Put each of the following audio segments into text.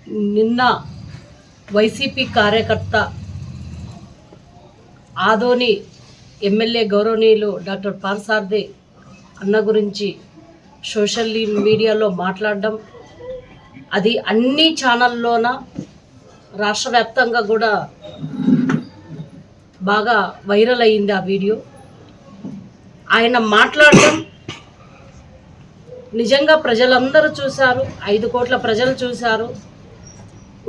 నిన్న వైసీపీ కార్యకర్త ఆదోని ఎమ్మెల్యే గౌరవనీయులు డాక్టర్ పార్థసారథి అన్న గురించి సోషల్ మీడియాలో మాట్లాడడం, అది అన్ని ఛానల్లోన రాష్ట్ర వ్యాప్తంగా కూడా బాగా వైరల్ అయ్యింది ఆ వీడియో. ఆయన మాట్లాడడం నిజంగా ప్రజలందరూ చూశారు, 5 కోట్ల ప్రజలు చూశారు.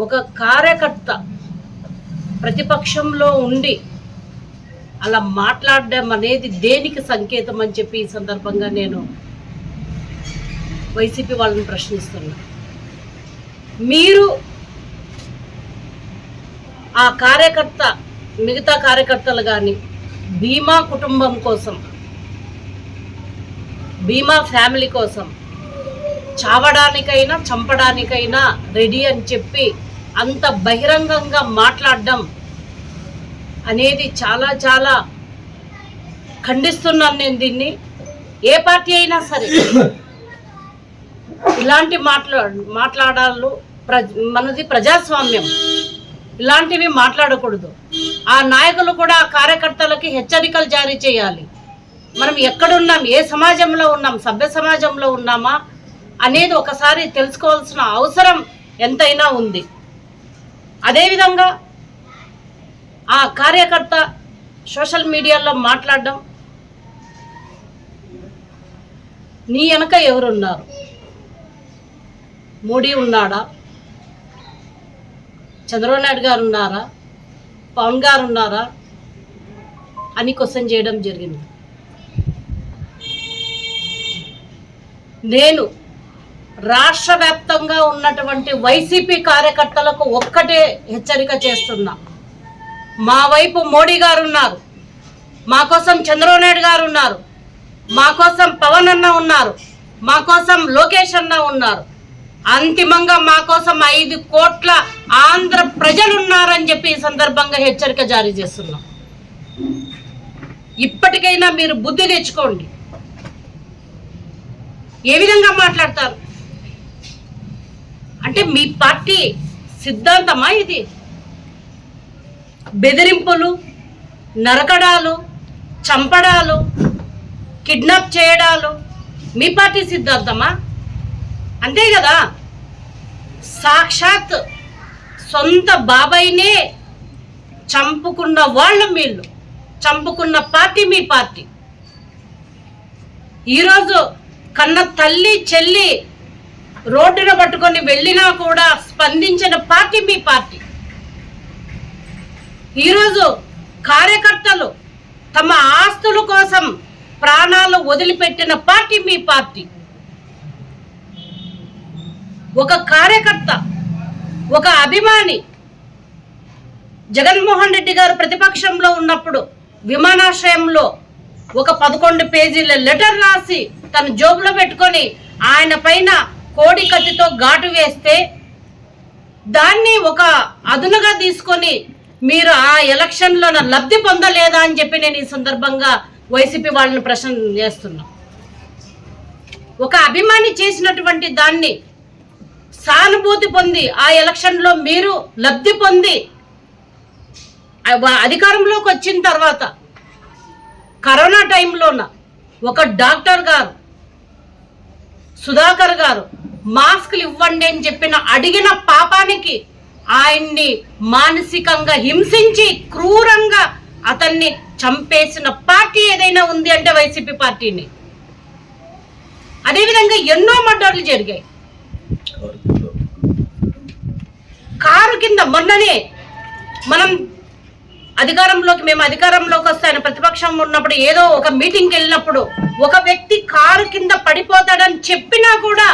ఒక కార్యకర్త ప్రతిపక్షంలో ఉండి అలా మాట్లాడడం అనేది దేనికి సంకేతం అని చెప్పి ఈ సందర్భంగా నేను వైసీపీ వాళ్ళని ప్రశ్నిస్తున్నా. మీరు ఆ కార్యకర్త మిగతా కార్యకర్తలు కానీ భీమా కుటుంబం కోసం, భీమా ఫ్యామిలీ కోసం చావడానికైనా చంపడానికైనా రెడీ అని చెప్పి అంత బహిరంగంగా మాట్లాడడం అనేది చాలా చాలా ఖండిస్తున్నాను నేను దీన్ని. ఏ పార్టీ అయినా సరే ఇలాంటి మాట్లాడాలు మనది ప్రజాస్వామ్యం, ఇలాంటివి మాట్లాడకూడదు. ఆ నాయకులు కూడా ఆ కార్యకర్తలకి హెచ్చరికలు జారీ చేయాలి. మనం ఎక్కడున్నాం, ఏ సమాజంలో ఉన్నాం, సభ్య సమాజంలో ఉన్నామా అనేది ఒకసారి తెలుసుకోవాల్సిన అవసరం ఎంతైనా ఉంది. అదేవిధంగా ఆ కార్యకర్త సోషల్ మీడియాలో మాట్లాడడం, నీ వెనక ఎవరున్నారు? మోడీ ఉన్నాడా? చంద్రబాబు నాయుడు గారు ఉన్నారా? పవన్ గారు ఉన్నారా అని క్వశ్చన్ చేయడం జరిగింది. నేను రాష్ట్ర వ్యాప్తంగా ఉన్నటువంటి వైసీపీ కార్యకర్తలకు ఒక్కటే హెచ్చరిక చేస్తున్నా. మా వైపు మోడీ గారు ఉన్నారు, మా కోసం చంద్రబాబు నాయుడు గారు ఉన్నారు, మా కోసం పవన్ అన్న ఉన్నారు, మా కోసం లోకేష్ అన్న ఉన్నారు, అంతిమంగా మా కోసం 5 కోట్ల ఆంధ్ర ప్రజలు ఉన్నారని చెప్పి ఈ సందర్భంగా హెచ్చరిక జారీ చేస్తున్నాం. ఇప్పటికైనా మీరు బుద్ధి తెచ్చుకోండి. ఏ విధంగా మాట్లాడతారు అంటే మీ పార్టీ సిద్ధాంతమా ఇది? బెదిరింపులు, నరకడాలు, చంపడాలు, కిడ్నాప్ చేయడాలు మీ పార్టీ సిద్ధాంతమా? అంతే కదా. సాక్షాత్ సొంత బాబాయినే చంపుకున్న వాళ్ళు వీళ్ళు, చంపుకున్న పార్టీ మీ పార్టీ. ఈరోజు కన్న తల్లి చెల్లి రోడ్డున పట్టుకొని వెళ్ళినా కూడా స్పందించిన పార్టీ మీ పార్టీ. ఈరోజు కార్యకర్తలు తమ ఆస్తుల కోసం ప్రాణాలు వదిలిపెట్టిన పార్టీ మీ పార్టీ. ఒక కార్యకర్త, ఒక అభిమాని జగన్మోహన్ రెడ్డి గారు ప్రతిపక్షంలో ఉన్నప్పుడు విమానాశ్రయంలో ఒక 11 పేజీల లెటర్ రాసి తన జోబులో పెట్టుకొని ఆయన పైన కోడి కత్తితో ఘాటు వేస్తే దాన్ని ఒక అదునుగా తీసుకొని మీరు ఆ ఎలక్షన్లో లబ్ధి పొందలేదా అని చెప్పి నేను ఈ సందర్భంగా వైసీపీ వాళ్ళని ప్రశ్న చేస్తున్నా. ఒక అభిమాని చేసినటువంటి దాన్ని సానుభూతి పొంది ఆ ఎలక్షన్లో మీరు లబ్ధి పొంది అధికారంలోకి వచ్చిన తర్వాత కరోనా టైంలోన ఒక డాక్టర్ గారు సుధాకర్ గారు మాస్కులు ఇవ్వండి అని చెప్పిన అడిగిన పాపానికి ఆయన్ని మానసికంగా హింసించి క్రూరంగా అతన్ని చంపేసిన పార్టీ ఏదైనా ఉంది అంటే వైసీపీ పార్టీని. అదేవిధంగా ఎన్నో మర్డర్లు జరిగాయి. కారు కింద మొన్ననే మేము అధికారంలోకి వస్తే ఆయన ప్రతిపక్షం ఉన్నప్పుడు ఏదో ఒక మీటింగ్కి వెళ్ళినప్పుడు ఒక వ్యక్తి కారు కింద పడిపోతాడని చెప్పినా కూడా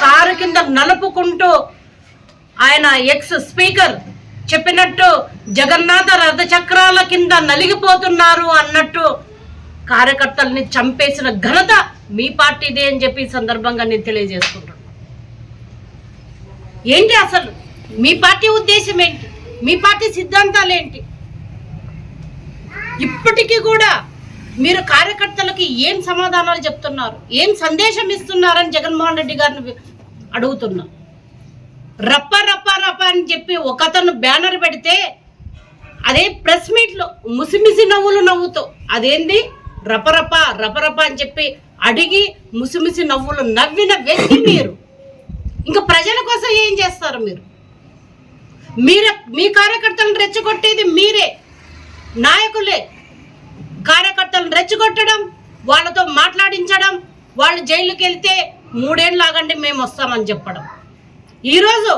కారు కింద నలుపుకుంటూ ఆయన ఎక్స్ స్పీకర్ చెప్పినట్టు జగన్నాథ రథచక్రాల కింద నలిగిపోతున్నారు అన్నట్టు కార్యకర్తల్ని చంపేసిన ఘనత మీ పార్టీదే అని చెప్పి ఈ సందర్భంగా నేను తెలియజేసుకుంటున్నాను. ఏంటి అసలు మీ పార్టీ ఉద్దేశం ఏంటి? మీ పార్టీ సిద్ధాంతాలు ఏంటి? ఇప్పటికీ కూడా మీరు కార్యకర్తలకి ఏం సమాధానాలు చెప్తున్నారు, ఏం సందేశం ఇస్తున్నారని జగన్మోహన్ రెడ్డి గారిని అడుగుతున్నా. రప్ప రప్ప రప్ప అని చెప్పి ఒకతను బ్యానర్ పెడితే అదే ప్రెస్ మీట్లో ముసిమిసి నవ్వులు నవ్వుతూ అదేంది రపరప రపరప అని చెప్పి అడిగి ముసిమిసి నవ్వులు నవ్విన వ్యక్తి మీరు. ఇంకా ప్రజల కోసం ఏం చేస్తారు మీరే? మీ కార్యకర్తలను రెచ్చగొట్టేది మీరే, నాయకులే. కార్యకర్తలను రెచ్చగొట్టడం, వాళ్ళతో మాట్లాడించడం, వాళ్ళు జైలుకి వెళ్తే 3 ఏళ్ళు ఆగండి మేము వస్తామని చెప్పడం. ఈరోజు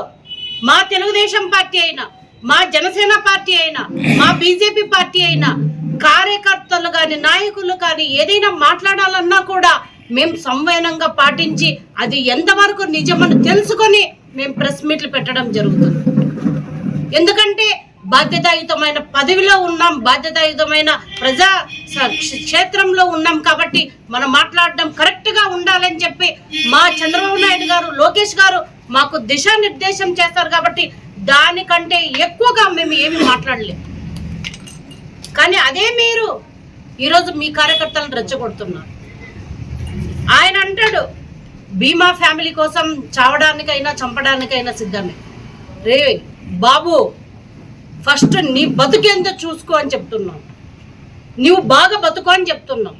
మా తెలుగుదేశం పార్టీ అయినా, మా జనసేన పార్టీ అయినా, మా బీజేపీ పార్టీ అయినా కార్యకర్తలు కానీ నాయకులు కానీ ఏదైనా మాట్లాడాలన్నా కూడా మేము సంవయనంగా పాటించి అది ఎంతవరకు నిజమని తెలుసుకొని మేము ప్రెస్ మీట్లు పెట్టడం జరుగుతుంది. ఎందుకంటే బాధ్యతాయుతమైన పదవిలో ఉన్నాం, బాధ్యతాయుతమైన ప్రజా క్షేత్రంలో ఉన్నాం కాబట్టి మనం మాట్లాడడం కరెక్ట్గా ఉండాలని చెప్పి మా చంద్రబాబు నాయుడు గారు, లోకేష్ గారు మాకు దిశానిర్దేశం చేస్తారు కాబట్టి దానికంటే ఎక్కువగా మేము ఏమి మాట్లాడలేము. కానీ అదే మీరు ఈరోజు మీ కార్యకర్తలను రెచ్చగొడుతున్నారు. ఆయన అంటాడు బీమా ఫ్యామిలీ కోసం చావడానికైనా చంపడానికైనా సిద్ధమే. రే బాబు, ఫస్ట్ నీ బతుకేందో చూసుకో అని చెప్తున్నావు. నువ్వు బాగా బతుకో అని చెప్తున్నావు.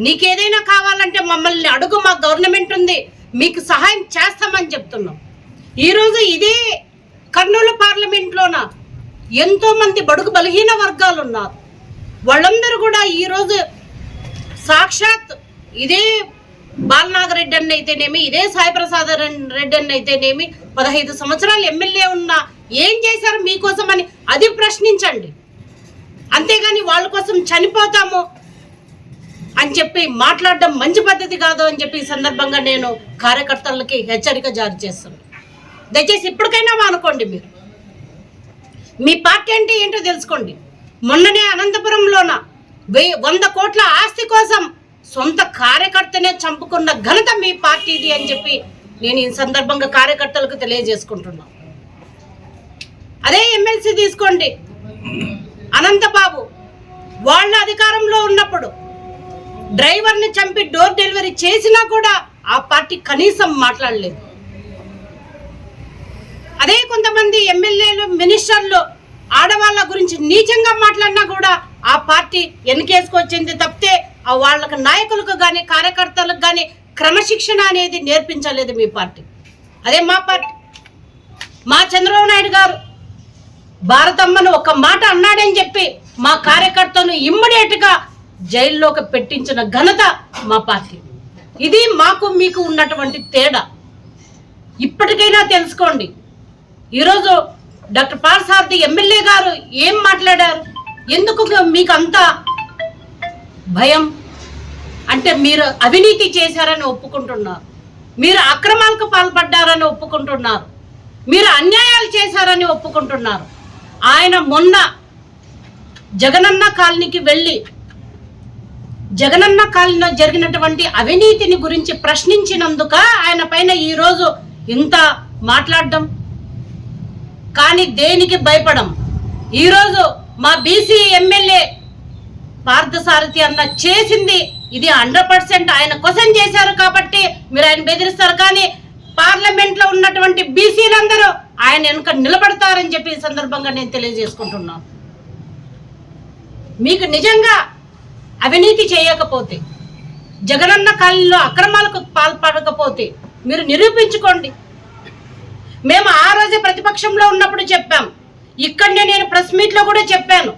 నీకేదైనా కావాలంటే మమ్మల్ని అడుగు, మా గవర్నమెంట్ ఉంది, మీకు సహాయం చేస్తామని చెప్తున్నాం. ఈరోజు ఇదే కర్నూలు పార్లమెంట్లోన ఎంతోమంది బడుగు బలహీన వర్గాలు ఉన్నారు. వాళ్ళందరూ కూడా ఈరోజు సాక్షాత్ ఇదే బాలనాగరెడ్డి అన్న అయితేనేమి, ఇదే సాయిప్రసాద్ రెడ్డి అన్న అయితేనేమి 15 సంవత్సరాలు ఎమ్మెల్యే ఉన్నా ఏం చేశారు మీకోసం అని అది ప్రశ్నించండి. అంతేగాని వాళ్ళ కోసం చనిపోతాము అని చెప్పి మాట్లాడడం మంచి పద్ధతి కాదు అని చెప్పి ఈ సందర్భంగా నేను కార్యకర్తలకి హెచ్చరిక జారీ చేస్తున్నాను. దయచేసి ఇప్పటికైనా అనుకోండి, మీరు మీ పార్టీ అంటే ఏంటో తెలుసుకోండి. మొన్ననే అనంతపురంలోన 100 కోట్ల ఆస్తి కోసం సొంత కార్యకర్తనే చంపుకున్న ఘనత మీ పార్టీది అని చెప్పి నేను ఈ సందర్భంగా కార్యకర్తలకు తెలియజేసుకుంటున్నాను. అదే ఎమ్మెల్సీ తీసుకోండి, అనంతబాబు వాళ్ళ అధికారంలో ఉన్నప్పుడు డ్రైవర్ని చంపి డోర్ డెలివరీ చేసినా కూడా ఆ పార్టీ కనీసం మాట్లాడలేదు. అదే కొంతమంది ఎమ్మెల్యేలు, మినిస్టర్లు ఆడవాళ్ళ గురించి నీచంగా మాట్లాడినా కూడా ఆ పార్టీ వెనకేసుకొచ్చింది తప్పితే ఆ వాళ్ళకి నాయకులకు కానీ కార్యకర్తలకు కానీ క్రమశిక్షణ అనేది నేర్పించలేదు మీ పార్టీ. అదే మా పార్టీ. మా చంద్రబాబు నాయుడు గారు భారతమ్మను ఒక మాట అన్నాడని చెప్పి మా కార్యకర్తను ఇమ్మీడియట్గా జైల్లోకి పెట్టించిన ఘనత మా పార్టీ. ఇది మాకు మీకు ఉన్నటువంటి తేడా. ఇప్పటికైనా తెలుసుకోండి. ఈరోజు డాక్టర్ పార్థసారథి ఎమ్మెల్యే గారు ఏం మాట్లాడారు? ఎందుకు మీకు అంత భయం అంటే మీరు అవినీతి చేశారని ఒప్పుకుంటున్నారు, మీరు అక్రమాలకు పాల్పడ్డారని ఒప్పుకుంటున్నారు, మీరు అన్యాయాలు చేశారని ఒప్పుకుంటున్నారు. ఆయన మొన్న జగనన్న కాలనీకి వెళ్ళి జగనన్న కాలనీలో జరిగినటువంటి అవినీతిని గురించి ప్రశ్నించినందుక ఆయన పైన ఈరోజు ఇంత మాట్లాడడం. కానీ దేనికి భయపడం. ఈరోజు మా బీసీ ఎమ్మెల్యే పార్థసారథి అన్న చేసింది ఇది 100% ఆయన క్వశ్చన్ చేశారు కాబట్టి మీరు ఆయన బెదిరిస్తారు. కానీ పార్లమెంట్లో ఉన్నటువంటి బీసీలందరూ ఆయన వెనుక నిలబడతారని చెప్పి ఈ సందర్భంగా నేను తెలియజేసుకుంటున్నాను. మీకు నిజంగా అవినీతి చేయకపోతే, జగనన్న కాలనీలో అక్రమాలకు పాల్పడకపోతే మీరు నిరూపించుకోండి. మేము ఆ రోజే ప్రతిపక్షంలో ఉన్నప్పుడు చెప్పాం, ఇక్కడనే నేను ప్రెస్ మీట్లో కూడా చెప్పాను,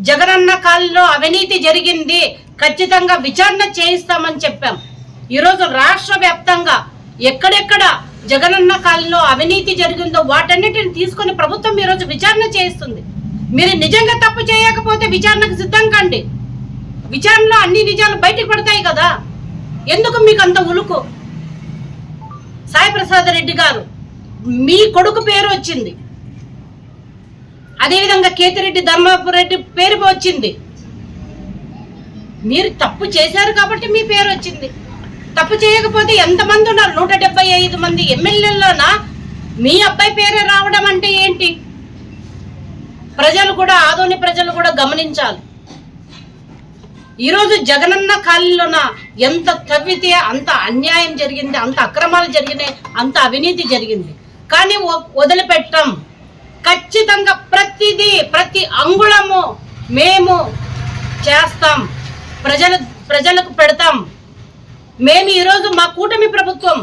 జగనన్న కాలనీలో అవినీతి జరిగింది, ఖచ్చితంగా విచారణ చేయిస్తామని చెప్పాం. ఈరోజు రాష్ట్ర వ్యాప్తంగా ఎక్కడెక్కడ జగనన్న కాలనీలో అవినీతి జరిగిందో వాటన్నిటిని తీసుకొని ప్రభుత్వం ఈరోజు విచారణ చేయిస్తుంది. మీరు నిజంగా తప్పు చేయకపోతే విచారణకు సిద్ధం కండి. విచారణలో అన్ని నిజాలు బయటకు పడతాయి కదా. ఎందుకు మీకు అంత ఉలుకు? సాయిప్రసాద్ రెడ్డి గారు మీ కొడుకు పేరు వచ్చింది, అదేవిధంగా కేతిరెడ్డి ధర్మపురెడ్డి పేరు వచ్చింది. మీరు తప్పు చేశారు కాబట్టి మీ పేరు వచ్చింది. తప్పు చేయకపోతే ఎంతమంది ఉన్నారు? 175 మంది ఎమ్మెల్యేలోనా మీ అబ్బాయి పేరే రావడం అంటే ఏంటి? ప్రజలు కూడా, ఆదోని ప్రజలు కూడా గమనించాలి. ఈరోజు జగనన్న కాలనీలోన ఎంత తవ్వితే అంత అన్యాయం జరిగింది, అంత అక్రమాలు జరిగినాయి, అంత అవినీతి జరిగింది. కానీ వదిలిపెట్టాం. ఖచ్చితంగా ప్రతి అంగుళము మేము చేస్తాం, ప్రజలకు పెడతాం. మేము ఈరోజు మా కూటమి ప్రభుత్వం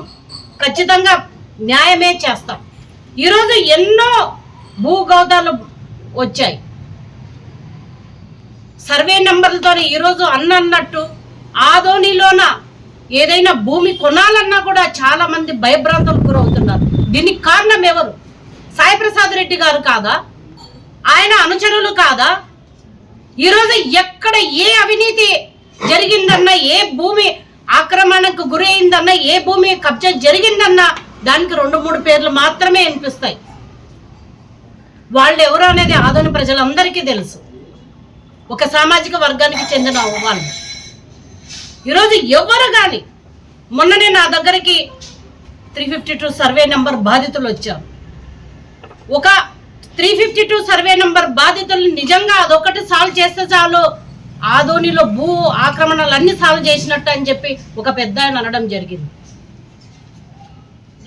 ఖచ్చితంగా న్యాయమే చేస్తాం. ఈరోజు ఎన్నో భూగౌదాలు వచ్చాయి సర్వే నెంబర్లతో. ఈరోజు అన్నట్టు ఆదోనిలోన ఏదైనా భూమి కొనాలన్నా కూడా చాలా మంది భయభ్రాంతులకు గురవుతున్నారు. దీనికి కారణం ఎవరు? సాయి ప్రసాద్ రెడ్డి గారు కాదా? ఆయన అనుచరులు కాదా? ఈరోజు ఎక్కడ ఏ అవినీతి జరిగిందన్నా, ఏ భూమి ఆక్రమణకు గురి అయిందన్నా, ఏ భూమి కబ్జా జరిగిందన్నా దానికి 2-3 పేర్లు మాత్రమే వినిపిస్తాయి. వాళ్ళు ఎవరు అనేది ఆదోని ప్రజలందరికీ తెలుసు. ఒక సామాజిక వర్గానికి చెందిన వాళ్ళు. ఈరోజు ఎవరు కానీ, మొన్ననే నా దగ్గరికి 352 సర్వే నెంబర్ బాధితులు వచ్చారు. ఒక 352 సర్వే నెంబర్ బాధితులు నిజంగా అదొకటి సాల్వ్ చేస్తే చాలు, ఆదోనిలో భూ ఆక్రమణలు అన్ని సాల్వ్ చేసినట్టు అని చెప్పి ఒక పెద్ద ఆయన అనడం జరిగింది.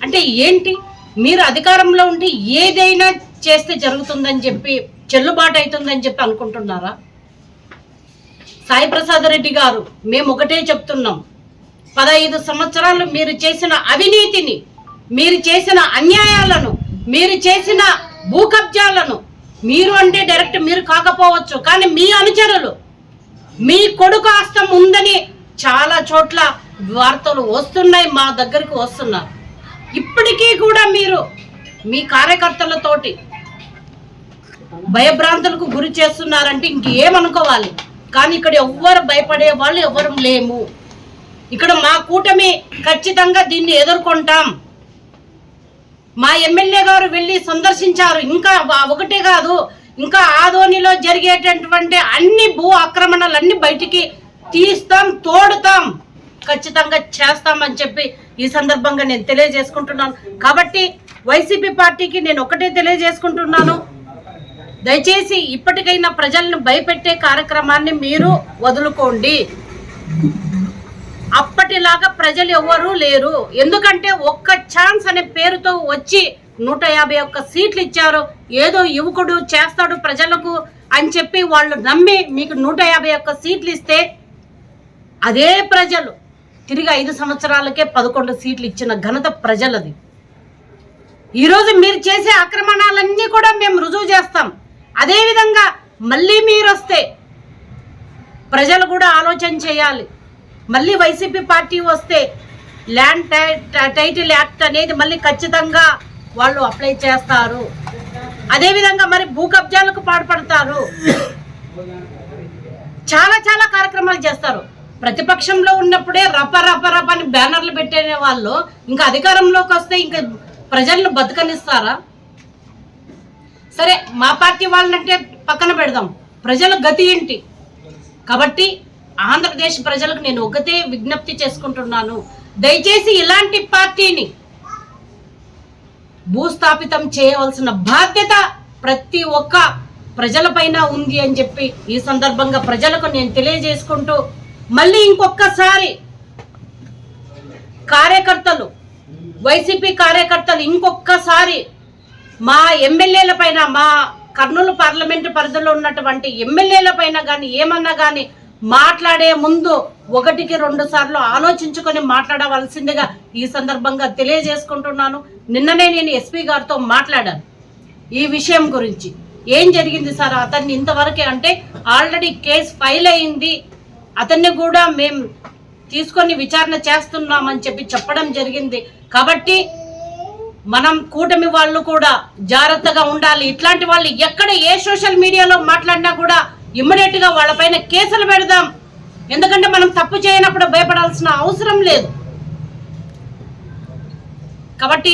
అంటే ఏంటి? మీరు అధికారంలో ఉండి ఏదైనా చేస్తే జరుగుతుందని చెప్పి, చెల్లుబాటు అవుతుందని చెప్పి అనుకుంటున్నారా? సాయి ప్రసాద్ రెడ్డి గారు, మేము ఒకటే చెప్తున్నాం, 15 సంవత్సరాలు మీరు చేసిన అవినీతిని, మీరు చేసిన అన్యాయాలను, మీరు చేసిన భూ కబ్జాలను, మీరు అంటే డైరెక్ట్ మీరు కాకపోవచ్చు కానీ మీ అనుచరులు, మీ కొడుకు హస్తం ఉందని చాలా చోట్ల వార్తలు వస్తున్నాయి, మా దగ్గరికి వస్తున్నారు. ఇప్పటికీ కూడా మీరు మీ కార్యకర్తలతోటి భయభ్రాంతులకు గురి చేస్తున్నారంటే ఇంకేమనుకోవాలి. కానీ ఇక్కడ ఎవ్వరు భయపడే వాళ్ళు ఎవరు లేము. ఇక్కడ మా కూటమి ఖచ్చితంగా దీన్ని ఎదుర్కొంటాం. మా ఎమ్మెల్యే గారు వెళ్ళి సందర్శించారు. ఇంకా ఒకటే కాదు, ఇంకా ఆదోనిలో జరిగేటటువంటి అన్ని భూ ఆక్రమణలన్నీ బయటికి తీస్తాం, తోడుతాం, ఖచ్చితంగా చేస్తామని చెప్పి ఈ సందర్భంగా నేను తెలియజేసుకుంటున్నాను. కాబట్టి వైసీపీ పార్టీకి నేను ఒకటే తెలియజేసుకుంటున్నాను, దయచేసి ఇప్పటికైనా ప్రజలను భయపెట్టే కార్యక్రమాన్ని మీరు వదులుకోండి. అప్పటిలాగా ప్రజలు ఎవ్వరూ లేరు. ఎందుకంటే ఒక్క ఛాన్స్ అనే పేరుతో వచ్చి 151 సీట్లు ఇచ్చారు. ఏదో యువకుడు చేస్తాడు ప్రజలకు అని చెప్పి వాళ్ళు నమ్మి మీకు 151 సీట్లు ఇస్తే, అదే ప్రజలు తిరిగి 5 సంవత్సరాలకే 11 సీట్లు ఇచ్చిన ఘనత ప్రజలది. ఈరోజు మీరు చేసే ఆక్రమణాలన్నీ కూడా మేము రుజువు చేస్తాం. అదేవిధంగా మళ్ళీ మీరు వస్తే ప్రజలు కూడా ఆలోచన చేయాలి. మళ్ళీ వైసీపీ పార్టీ వస్తే ల్యాండ్ టైటిల్ యాక్ట్ అనేది మళ్ళీ ఖచ్చితంగా వాళ్ళు అప్లై చేస్తారు. అదేవిధంగా మరి భూ కబ్జాలకు పాల్పడతారు. చాలా చాలా కార్యక్రమాలు చేస్తారు. ప్రతిపక్షంలో ఉన్నప్పుడే రప అని బ్యానర్లు పెట్టే వాళ్ళు ఇంకా అధికారంలోకి వస్తే ఇంకా ప్రజలను బతకనిస్తారా? సరే, మా పార్టీ వాళ్ళంటే పక్కన పెడదాం, ప్రజల గతి ఏంటి? కాబట్టి ఆంధ్రప్రదేశ్ ప్రజలకు నేను ఒకటే విజ్ఞప్తి చేసుకుంటున్నాను, దయచేసి ఇలాంటి పార్టీని భూస్థాపితం చేయవలసిన బాధ్యత ప్రతి ఒక్క ప్రజలపైన ఉంది అని చెప్పి ఈ సందర్భంగా ప్రజలకు నేను తెలియజేసుకుంటూ, మళ్ళీ ఇంకొకసారి కార్యకర్తలు, వైసీపీ కార్యకర్తలు ఇంకొకసారి మా ఎమ్మెల్యేల పైన, మా కర్నూలు పార్లమెంటు పరిధిలో ఉన్నటువంటి ఎమ్మెల్యేల పైన కానీ ఏమన్నా కానీ మాట్లాడే ముందు 1-2 సార్లు ఆలోచించుకొని మాట్లాడవలసిందిగా ఈ సందర్భంగా తెలియజేసుకుంటున్నాను. నిన్ననే నేను ఎస్పీ గారితో మాట్లాడాను ఈ విషయం గురించి. ఏం జరిగింది సార్, అతన్ని ఇంతవరకే అంటే ఆల్రెడీ కేసు ఫైల్ అయింది, అతన్ని కూడా మేము తీసుకొని విచారణ చేస్తున్నామని చెప్పి చెప్పడం జరిగింది. కాబట్టి మనం కూటమి వాళ్ళు కూడా జాగ్రత్తగా ఉండాలి. ఇట్లాంటి వాళ్ళు ఎక్కడ ఏ సోషల్ మీడియాలో మాట్లాడినా కూడా ఇమ్మీడియట్ గా వాళ్ళపైన కేసులు పెడదాం. ఎందుకంటే మనం తప్పు చేయనప్పుడు భయపడాల్సిన అవసరం లేదు. కాబట్టి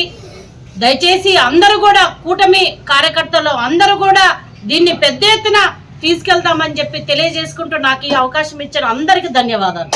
దయచేసి అందరూ కూడా, కూటమి కార్యకర్తలు అందరూ కూడా దీన్ని పెద్ద ఎత్తున తీసుకెళ్తామని చెప్పి తెలియజేసుకుంటూ నాకు ఈ అవకాశం ఇచ్చిన అందరికీ ధన్యవాదాలు.